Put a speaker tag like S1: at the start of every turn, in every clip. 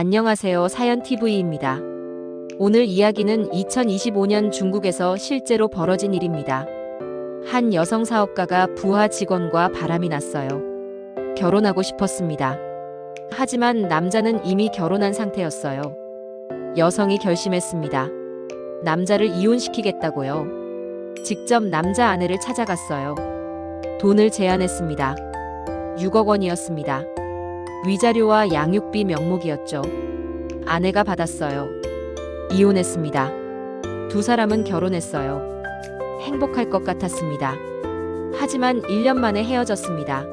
S1: 안녕하세요. 사연TV입니다. 오늘 이야기는 2025년 중국에서 실제로 벌어진 일입니다. 한 여성 사업가가 부하 직원과 바람이 났어요. 결혼하고 싶었습니다. 하지만 남자는 이미 결혼한 상태였어요. 여성이 결심했습니다. 남자를 이혼시키겠다고요. 직접 남자 아내를 찾아갔어요. 돈을 제안했습니다. 6억 원이었습니다. 위자료와 양육비 명목이었죠. 아내가 받았어요. 이혼했습니다. 두 사람은 결혼했어요. 행복할 것 같았습니다. 하지만 1년 만에 헤어졌습니다.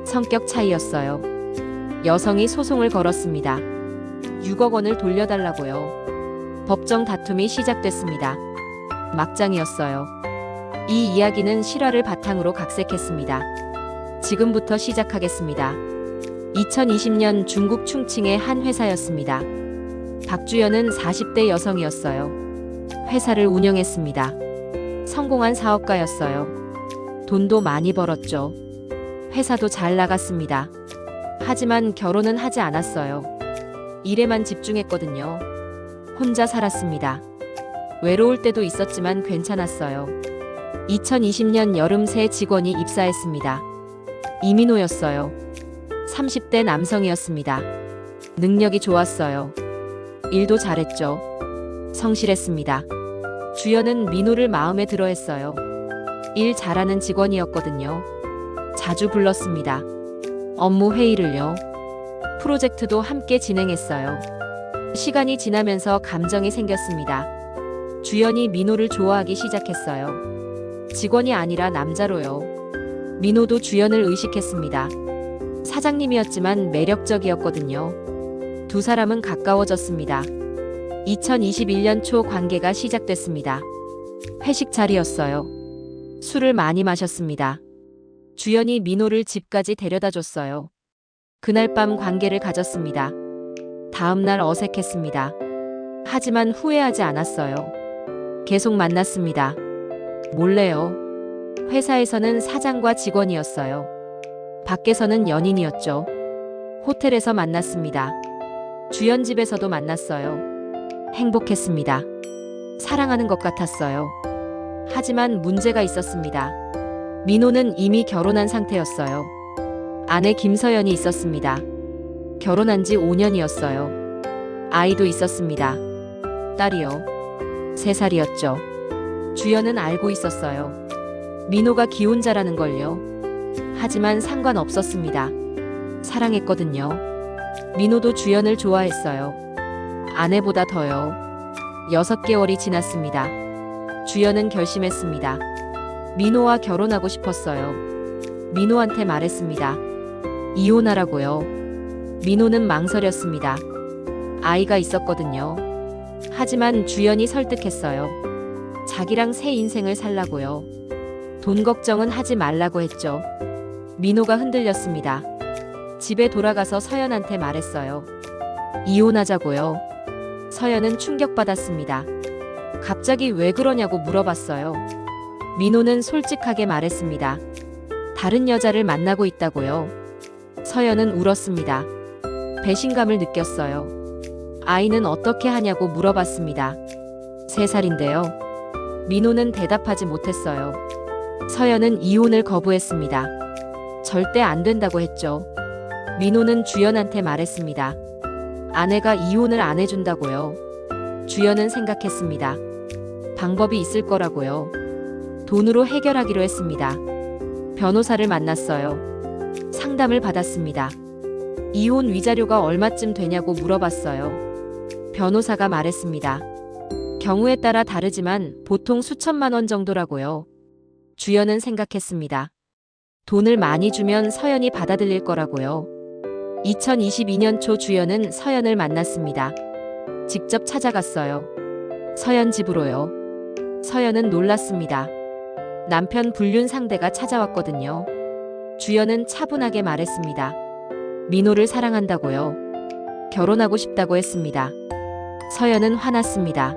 S1: 성격 차이였어요. 여성이 소송을 걸었습니다. 6억 원을 돌려달라고요. 법정 다툼이 시작됐습니다. 막장이었어요. 이 이야기는 실화를 바탕으로 각색했습니다. 지금부터 시작하겠습니다. 2020년 중국 충칭의 한 회사였습니다. 박주연은 40대 여성이었어요. 회사를 운영했습니다. 성공한 사업가였어요. 돈도 많이 벌었죠. 회사도 잘 나갔습니다. 하지만 결혼은 하지 않았어요. 일에만 집중했거든요. 혼자 살았습니다. 외로울 때도 있었지만 괜찮았어요. 2020년 여름 새 직원이 입사했습니다. 이민호였어요. 30대 남성이었습니다. 능력이 좋았어요. 일도 잘했죠. 성실했습니다. 주연은 민호를 마음에 들어 했어요. 일 잘하는 직원이었거든요. 자주 불렀습니다. 업무 회의를요. 프로젝트도 함께 진행했어요. 시간이 지나면서 감정이 생겼습니다. 주연이 민호를 좋아하기 시작했어요. 직원이 아니라 남자로요. 민호도 주연을 의식했습니다. 사장님이었지만 매력적이었거든요. 두 사람은 가까워졌습니다. 2021년 초 관계가 시작됐습니다. 회식 자리였어요. 술을 많이 마셨습니다. 주연이 민호를 집까지 데려다 줬어요. 그날 밤 관계를 가졌습니다. 다음 날 어색했습니다. 하지만 후회하지 않았어요. 계속 만났습니다. 몰래요. 회사에서는 사장과 직원이었어요. 밖에서는 연인이었죠. 호텔에서 만났습니다. 주연 집에서도 만났어요. 행복했습니다. 사랑하는 것 같았어요. 하지만 문제가 있었습니다. 민호는 이미 결혼한 상태였어요. 아내 김서연이 있었습니다. 결혼한 지 5년이었어요. 아이도 있었습니다. 딸이요. 3살이었죠. 주연은 알고 있었어요. 민호가 기혼자라는 걸요. 하지만 상관없었습니다. 사랑했거든요. 민호도 주연을 좋아했어요. 아내보다 더요. 6개월이 지났습니다. 주연은 결심했습니다. 민호와 결혼하고 싶었어요. 민호한테 말했습니다. 이혼하라고요. 민호는 망설였습니다. 아이가 있었거든요. 하지만 주연이 설득했어요. 자기랑 새 인생을 살라고요. 돈 걱정은 하지 말라고 했죠. 민호가 흔들렸습니다. 집에 돌아가서 서연한테 말했어요. 이혼하자고요. 서연은 충격받았습니다. 갑자기 왜 그러냐고 물어봤어요. 민호는 솔직하게 말했습니다. 다른 여자를 만나고 있다고요. 서연은 울었습니다. 배신감을 느꼈어요. 아이는 어떻게 하냐고 물어봤습니다. 3살인데요. 민호는 대답하지 못했어요. 서연은 이혼을 거부했습니다. 절대 안 된다고 했죠. 민호는 주연한테 말했습니다. 아내가 이혼을 안 해준다고요. 주연은 생각했습니다. 방법이 있을 거라고요. 돈으로 해결하기로 했습니다. 변호사를 만났어요. 상담을 받았습니다. 이혼 위자료가 얼마쯤 되냐고 물어봤어요. 변호사가 말했습니다. 경우에 따라 다르지만 보통 수천만 원 정도라고요. 주연은 생각했습니다. 돈을 많이 주면 서연이 받아들일 거라고요. 2022년 초 주연은 서연을 만났습니다. 직접 찾아갔어요. 서연 집으로요. 서연은 놀랐습니다. 남편 불륜 상대가 찾아왔거든요. 주연은 차분하게 말했습니다. 민호를 사랑한다고요. 결혼하고 싶다고 했습니다. 서연은 화났습니다.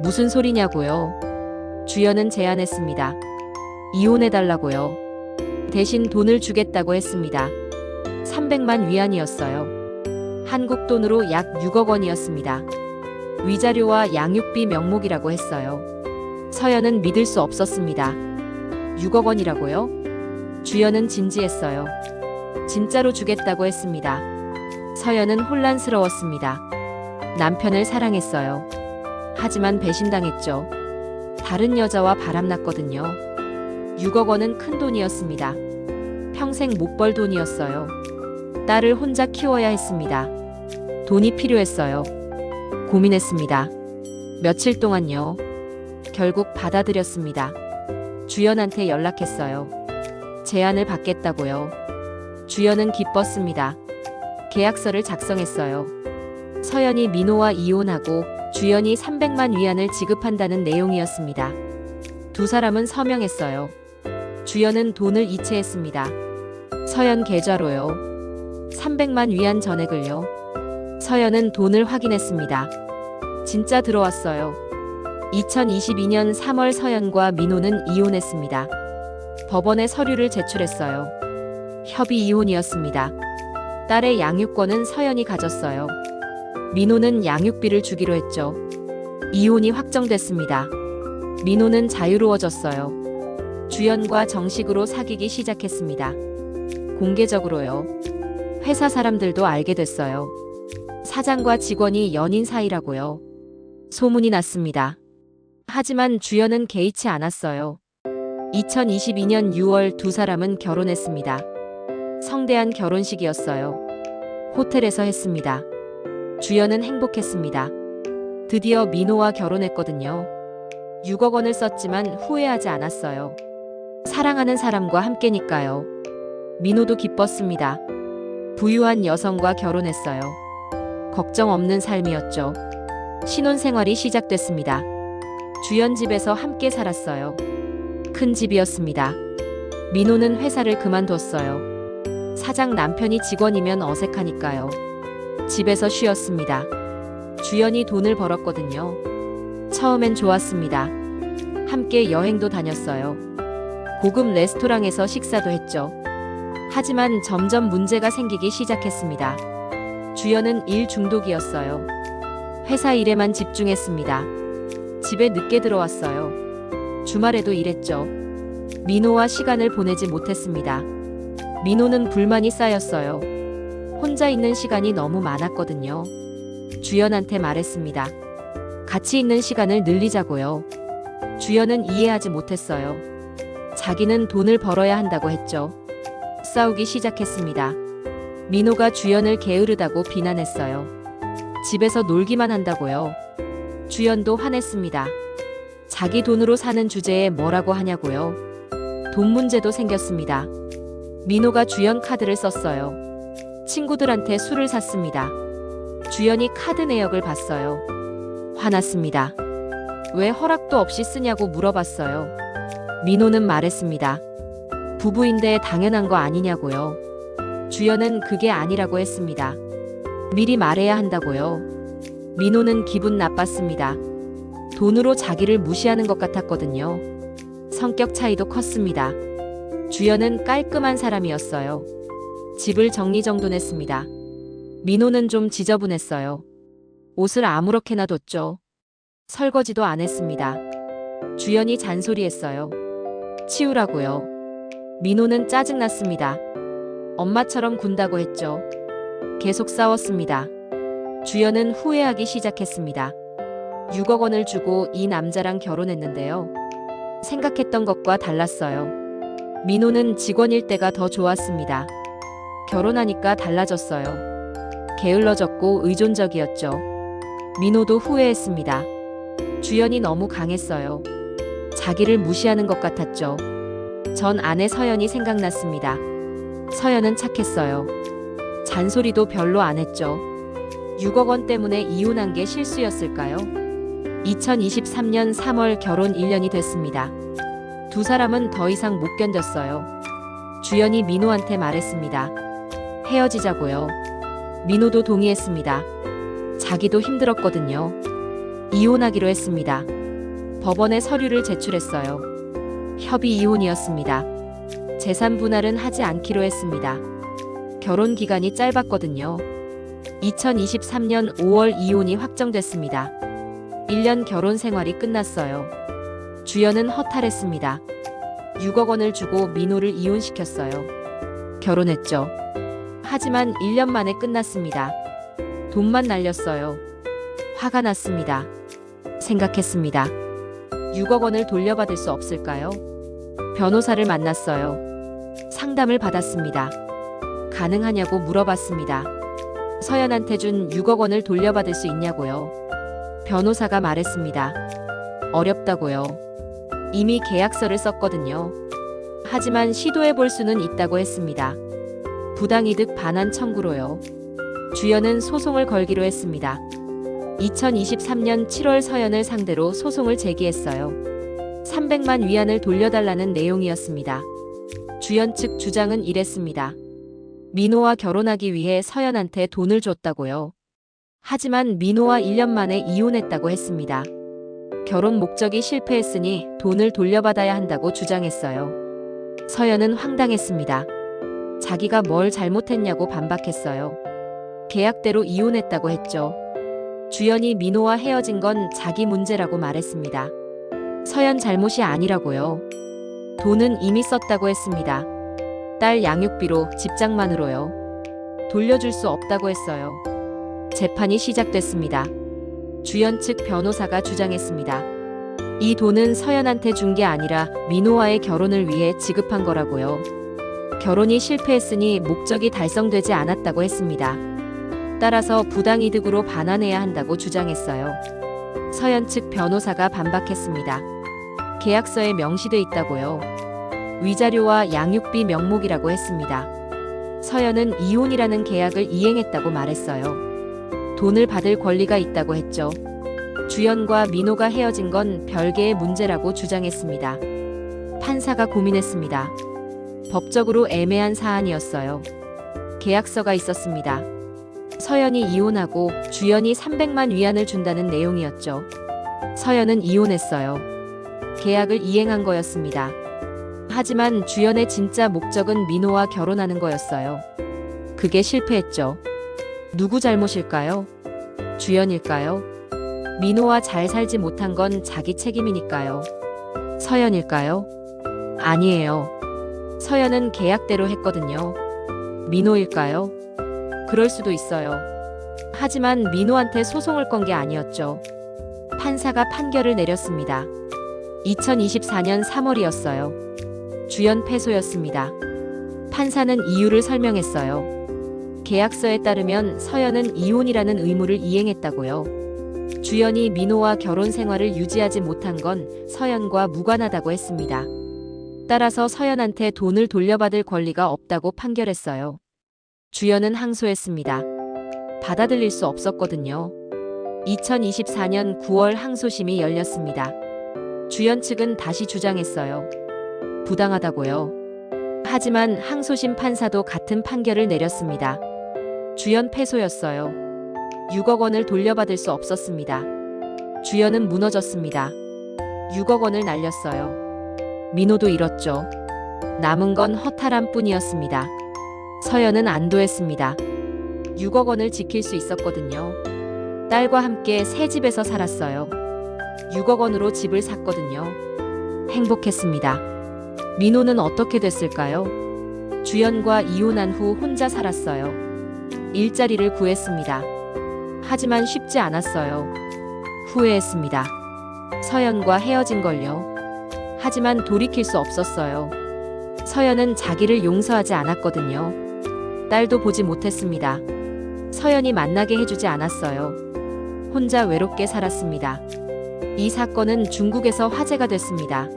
S1: 무슨 소리냐고요. 주연은 제안했습니다. 이혼해달라고요. 대신 돈을 주겠다고 했습니다. 300만 위안이었어요. 한국 돈으로 약 6억 원이었습니다. 위자료와 양육비 명목이라고 했어요. 서연은 믿을 수 없었습니다. 6억 원이라고요? 주연은 진지했어요. 진짜로 주겠다고 했습니다. 서연은 혼란스러웠습니다. 남편을 사랑했어요. 하지만 배신당했죠. 다른 여자와 바람났거든요. 6억 원은 큰 돈이었습니다. 평생 못 벌 돈이었어요. 딸을 혼자 키워야 했습니다. 돈이 필요했어요. 고민했습니다. 며칠 동안요. 결국 받아들였습니다. 주연한테 연락했어요. 제안을 받겠다고요. 주연은 기뻤습니다. 계약서를 작성했어요. 서연이 민호와 이혼하고 주연이 300만 위안을 지급한다는 내용이었습니다. 두 사람은 서명했어요. 주연은 돈을 이체했습니다. 서연 계좌로요. 300만 위안 전액을요. 서연은 돈을 확인했습니다. 진짜 들어왔어요. 2022년 3월 서연과 민호는 이혼했습니다. 법원에 서류를 제출했어요. 협의 이혼이었습니다. 딸의 양육권은 서연이 가졌어요. 민호는 양육비를 주기로 했죠. 이혼이 확정됐습니다. 민호는 자유로워졌어요. 주연과 정식으로 사귀기 시작했습니다. 공개적으로요. 회사 사람들도 알게 됐어요. 사장과 직원이 연인 사이라고요. 소문이 났습니다. 하지만 주연은 개의치 않았어요. 2022년 6월 두 사람은 결혼했습니다. 성대한 결혼식이었어요. 호텔에서 했습니다. 주연은 행복했습니다. 드디어 민호와 결혼했거든요. 6억 원을 썼지만 후회하지 않았어요. 사랑하는 사람과 함께니까요. 민호도 기뻤습니다. 부유한 여성과 결혼했어요. 걱정 없는 삶이었죠. 신혼생활이 시작됐습니다. 주연 집에서 함께 살았어요. 큰 집이었습니다. 민호는 회사를 그만뒀어요. 사장 남편이 직원이면 어색하니까요. 집에서 쉬었습니다. 주연이 돈을 벌었거든요. 처음엔 좋았습니다. 함께 여행도 다녔어요. 고급 레스토랑에서 식사도 했죠. 하지만 점점 문제가 생기기 시작했습니다. 주연은 일 중독이었어요. 회사 일에만 집중했습니다. 집에 늦게 들어왔어요. 주말에도 일했죠. 민호와 시간을 보내지 못했습니다. 민호는 불만이 쌓였어요. 혼자 있는 시간이 너무 많았거든요. 주연한테 말했습니다. 같이 있는 시간을 늘리자고요. 주연은 이해하지 못했어요. 자기는 돈을 벌어야 한다고 했죠. 싸우기 시작했습니다. 민호가 주연을 게으르다고 비난했어요. 집에서 놀기만 한다고요. 주연도 화냈습니다. 자기 돈으로 사는 주제에 뭐라고 하냐고요. 돈 문제도 생겼습니다. 민호가 주연 카드를 썼어요. 친구들한테 술을 샀습니다. 주연이 카드 내역을 봤어요. 화났습니다. 왜 허락도 없이 쓰냐고 물어봤어요. 민호는 말했습니다. 부부인데 당연한 거 아니냐고요. 주연은 그게 아니라고 했습니다. 미리 말해야 한다고요. 민호는 기분 나빴습니다. 돈으로 자기를 무시하는 것 같았거든요. 성격 차이도 컸습니다. 주연은 깔끔한 사람이었어요. 집을 정리정돈했습니다. 민호는 좀 지저분했어요. 옷을 아무렇게나 뒀죠. 설거지도 안 했습니다. 주연이 잔소리했어요. 치우라고요. 민호는 짜증났습니다. 엄마처럼 군다고 했죠. 계속 싸웠습니다. 주연은 후회하기 시작했습니다. 6억 원을 주고 이 남자랑 결혼했는데요. 생각했던 것과 달랐어요. 민호는 직원일 때가 더 좋았습니다. 결혼하니까 달라졌어요. 게을러졌고 의존적이었죠. 민호도 후회했습니다. 주연이 너무 강했어요. 자기를 무시하는 것 같았죠. 전 아내 서연이 생각났습니다. 서연은 착했어요. 잔소리도 별로 안 했죠. 6억 원 때문에 이혼한 게 실수였을까요? 2023년 3월 결혼 1년이 됐습니다. 두 사람은 더 이상 못 견뎠어요. 주연이 민호한테 말했습니다. 헤어지자고요. 민호도 동의했습니다. 자기도 힘들었거든요. 이혼하기로 했습니다. 법원에 서류를 제출했어요. 협의 이혼이었습니다. 재산 분할은 하지 않기로 했습니다. 결혼 기간이 짧았거든요. 2023년 5월 이혼이 확정됐습니다. 1년 결혼 생활이 끝났어요. 주연은 허탈했습니다. 6억 원을 주고 민호를 이혼시켰어요. 결혼했죠. 하지만 1년 만에 끝났습니다. 돈만 날렸어요. 화가 났습니다. 생각했습니다. 6억 원을 돌려받을 수 없을까요? 변호사를 만났어요. 상담을 받았습니다. 가능하냐고 물어봤습니다. 서연한테 준 6억 원을 돌려받을 수 있냐고요. 변호사가 말했습니다. 어렵다고요. 이미 계약서를 썼거든요. 하지만 시도해 볼 수는 있다고 했습니다. 부당이득 반환 청구로요. 주연은 소송을 걸기로 했습니다. 2023년 7월 서연을 상대로 소송을 제기했어요. 300만 위안을 돌려달라는 내용이었습니다. 주연 측 주장은 이랬습니다. 민호와 결혼하기 위해 서연한테 돈을 줬다고요. 하지만 민호와 1년 만에 이혼했다고 했습니다. 결혼 목적이 실패했으니 돈을 돌려받아야 한다고 주장했어요. 서연은 황당했습니다. 자기가 뭘 잘못했냐고 반박했어요. 계약대로 이혼했다고 했죠. 주연이 민호와 헤어진 건 자기 문제라고 말했습니다. 서연 잘못이 아니라고요. 돈은 이미 썼다고 했습니다. 딸 양육비로 집장만으로요. 돌려줄 수 없다고 했어요. 재판이 시작됐습니다. 주연 측 변호사가 주장했습니다. 이 돈은 서연한테 준 게 아니라 민호와의 결혼을 위해 지급한 거라고요. 결혼이 실패했으니 목적이 달성되지 않았다고 했습니다. 따라서 부당이득으로 반환해야 한다고 주장했어요. 서연 측 변호사가 반박했습니다. 계약서에 명시돼 있다고요. 위자료와 양육비 명목이라고 했습니다. 서연은 이혼이라는 계약을 이행했다고 말했어요. 돈을 받을 권리가 있다고 했죠. 주연과 민호가 헤어진 건 별개의 문제라고 주장했습니다. 판사가 고민했습니다. 법적으로 애매한 사안이었어요. 계약서가 있었습니다. 서연이 이혼하고 주연이 300만 위안을 준다는 내용이었죠. 서연은 이혼했어요. 계약을 이행한 거였습니다. 하지만 주연의 진짜 목적은 민호와 결혼하는 거였어요. 그게 실패했죠. 누구 잘못일까요? 주연일까요? 민호와 잘 살지 못한 건 자기 책임이니까요. 서연일까요? 아니에요. 서연은 계약대로 했거든요. 민호일까요? 그럴 수도 있어요. 하지만 민호한테 소송을 건 게 아니었죠. 판사가 판결을 내렸습니다. 2024년 3월이었어요. 주연 패소였습니다. 판사는 이유를 설명했어요. 계약서에 따르면 서연은 이혼이라는 의무를 이행했다고요. 주연이 민호와 결혼 생활을 유지하지 못한 건 서연과 무관하다고 했습니다. 따라서 서연한테 돈을 돌려받을 권리가 없다고 판결했어요. 주연은 항소했습니다. 받아들일 수 없었거든요. 2024년 9월 항소심이 열렸습니다. 주연 측은 다시 주장했어요. 부당하다고요. 하지만 항소심 판사도 같은 판결을 내렸습니다. 주연 패소였어요. 6억 원을 돌려받을 수 없었습니다. 주연은 무너졌습니다. 6억 원을 날렸어요. 민호도 잃었죠. 남은 건 허탈함 뿐이었습니다. 서연은 안도했습니다. 6억 원을 지킬 수 있었거든요. 딸과 함께 새 집에서 살았어요. 6억 원으로 집을 샀거든요. 행복했습니다. 민호는 어떻게 됐을까요? 주연과 이혼한 후 혼자 살았어요. 일자리를 구했습니다. 하지만 쉽지 않았어요. 후회했습니다. 서연과 헤어진 걸요. 하지만 돌이킬 수 없었어요. 서연은 자기를 용서하지 않았거든요. 딸도 보지 못했습니다. 서연이 만나게 해주지 않았어요. 혼자 외롭게 살았습니다. 이 사건은 중국에서 화제가 됐습니다.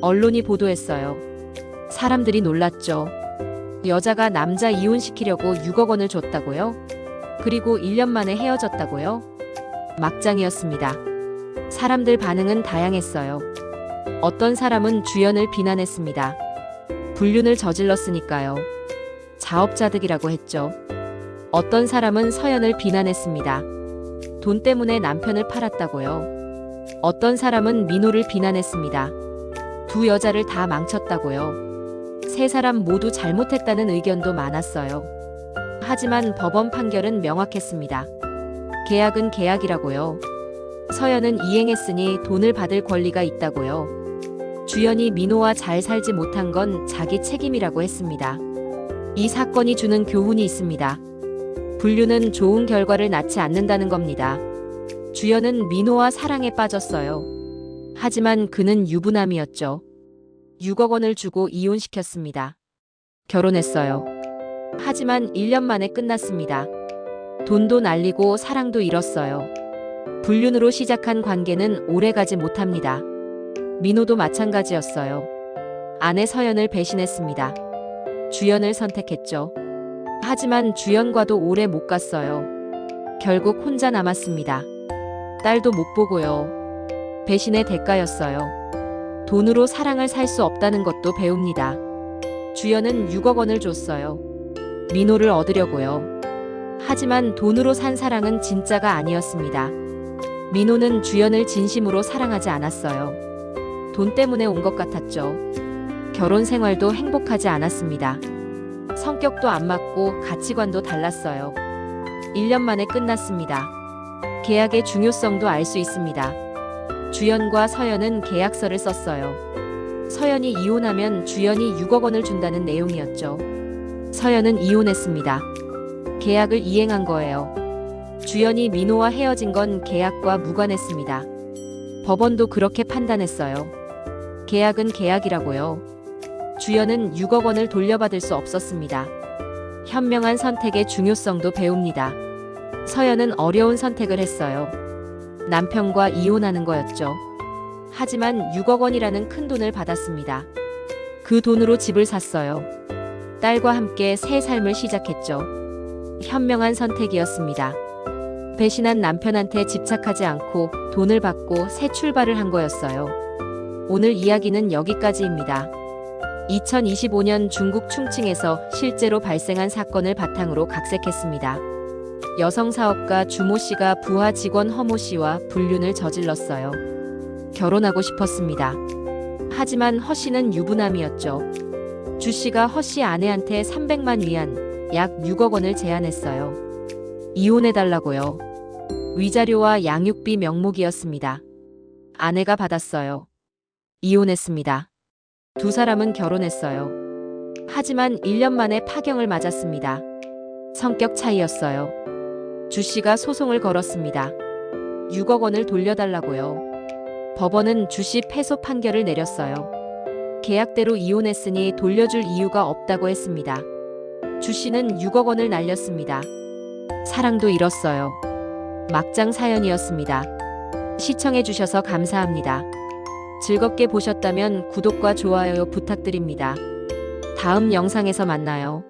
S1: 언론이 보도했어요. 사람들이 놀랐죠. 여자가 남자 이혼시키려고 6억 원을 줬다고요? 그리고 1년 만에 헤어졌다고요? 막장이었습니다. 사람들 반응은 다양했어요. 어떤 사람은 주연을 비난했습니다. 불륜을 저질렀으니까요. 자업자득이라고 했죠. 어떤 사람은 서연을 비난했습니다. 돈 때문에 남편을 팔았다고요. 어떤 사람은 민호를 비난했습니다. 두 여자를 다 망쳤다고요. 세 사람 모두 잘못했다는 의견도 많았어요. 하지만 법원 판결은 명확했습니다. 계약은 계약이라고요. 서연은 이행했으니 돈을 받을 권리가 있다고요. 주연이 민호와 잘 살지 못한 건 자기 책임이라고 했습니다. 이 사건이 주는 교훈이 있습니다. 불륜은 좋은 결과를 낳지 않는다는 겁니다. 주연은 민호와 사랑에 빠졌어요. 하지만 그는 유부남이었죠. 6억 원을 주고 이혼시켰습니다. 결혼했어요. 하지만 1년 만에 끝났습니다. 돈도 날리고 사랑도 잃었어요. 불륜으로 시작한 관계는 오래가지 못합니다. 민호도 마찬가지였어요. 아내 서연을 배신했습니다. 주연을 선택했죠. 하지만 주연과도 오래 못 갔어요. 결국 혼자 남았습니다. 딸도 못 보고요. 배신의 대가였어요. 돈으로 사랑을 살 수 없다는 것도 배웁니다. 주연은 6억 원을 줬어요. 민호를 얻으려고요. 하지만 돈으로 산 사랑은 진짜가 아니었습니다. 민호는 주연을 진심으로 사랑하지 않았어요. 돈 때문에 온 것 같았죠. 결혼 생활도 행복하지 않았습니다. 성격도 안 맞고 가치관도 달랐어요. 1년 만에 끝났습니다. 계약의 중요성도 알 수 있습니다. 주연과 서연은 계약서를 썼어요. 서연이 이혼하면 주연이 6억 원을 준다는 내용이었죠. 서연은 이혼했습니다. 계약을 이행한 거예요. 주연이 민호와 헤어진 건 계약과 무관했습니다. 법원도 그렇게 판단했어요. 계약은 계약이라고요. 주연은 6억 원을 돌려받을 수 없었습니다. 현명한 선택의 중요성도 배웁니다. 서연은 어려운 선택을 했어요. 남편과 이혼하는 거였죠. 하지만 6억 원이라는 큰 돈을 받았습니다. 그 돈으로 집을 샀어요. 딸과 함께 새 삶을 시작했죠. 현명한 선택이었습니다. 배신한 남편한테 집착하지 않고 돈을 받고 새 출발을 한 거였어요. 오늘 이야기는 여기까지입니다. 2025년 중국 충칭에서 실제로 발생한 사건을 바탕으로 각색했습니다. 여성 사업가 주모 씨가 부하 직원 허모 씨와 불륜을 저질렀어요. 결혼하고 싶었습니다. 하지만 허 씨는 유부남이었죠. 주 씨가 허 씨 아내한테 300만 위안, 약 6억 원을 제안했어요. 이혼해달라고요. 위자료와 양육비 명목이었습니다. 아내가 받았어요. 이혼했습니다. 두 사람은 결혼했어요. 하지만 1년 만에 파경을 맞았습니다. 성격 차이였어요. 주 씨가 소송을 걸었습니다. 6억 원을 돌려달라고요. 법원은 주 씨 패소 판결을 내렸어요. 계약대로 이혼했으니 돌려줄 이유가 없다고 했습니다. 주 씨는 6억 원을 날렸습니다. 사랑도 잃었어요. 막장 사연이었습니다. 시청해주셔서 감사합니다. 즐겁게 보셨다면 구독과 좋아요 부탁드립니다. 다음 영상에서 만나요.